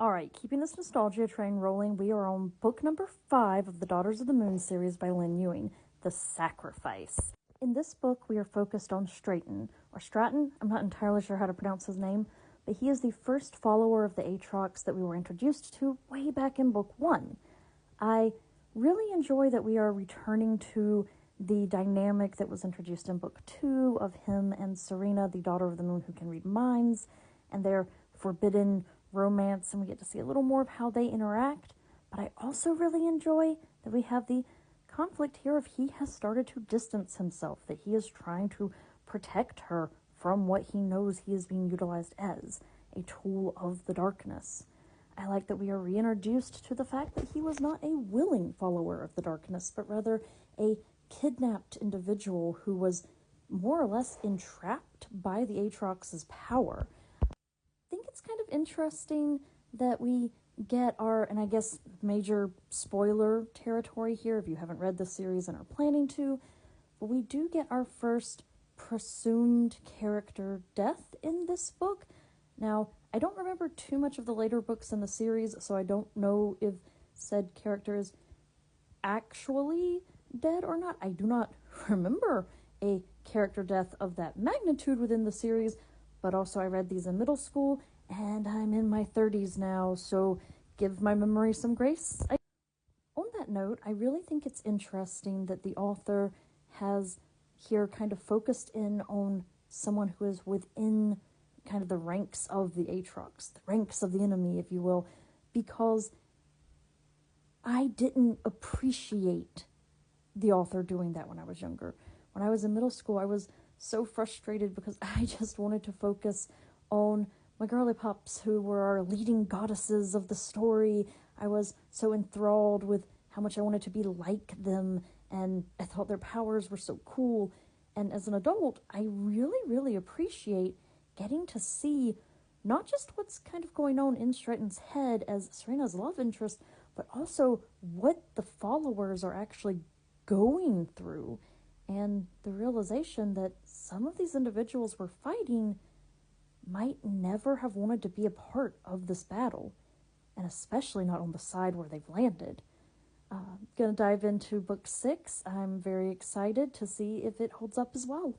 All right, keeping this nostalgia train rolling, we are on book number 5 of the Daughters of the Moon series by Lynn Ewing, The Sacrifice. In this book, we are focused on Straighten, or Stratton, I'm not entirely sure how to pronounce his name, but he is the first follower of the Aatrox that we were introduced to way back in book 1. I really enjoy that we are returning to the dynamic that was introduced in book 2 of him and Serena, the Daughter of the Moon who can read minds, and their forbidden romance, and we get to see a little more of how they interact. But I also really enjoy that we have the conflict here of he has started to distance himself, that he is trying to protect her from what he knows he is being utilized as, a tool of the darkness. I like that we are reintroduced to the fact that he was not a willing follower of the darkness, but rather a kidnapped individual who was more or less entrapped by the Aatrox's power. I think it's kind of interesting that we get our, and I guess major spoiler territory here if you haven't read the series and are planning to, but we do get our first presumed character death in this book. Now, I don't remember too much of the later books in the series, so I don't know if said character is actually dead or not. I do not remember a character death of that magnitude within the series, but also I read these in middle school, and I'm in my 30s now, so give my memory some grace. On that note, I really think it's interesting that the author has here kind of focused in on someone who is within kind of the ranks of the Aatrox, the ranks of the enemy, if you will, because I didn't appreciate the author doing that when I was younger. When I was in middle school, I was so frustrated because I just wanted to focus on my girly pups who were our leading goddesses of the story. I was so enthralled with how much I wanted to be like them, and I thought their powers were so cool. And as an adult, I really, really appreciate getting to see not just what's kind of going on in Stratton's head as Serena's love interest, but also what the followers are actually going through, and the realization that some of these individuals we're fighting might never have wanted to be a part of this battle, and especially not on the side where they've landed. Gonna dive into book 6. I'm very excited to see if it holds up as well.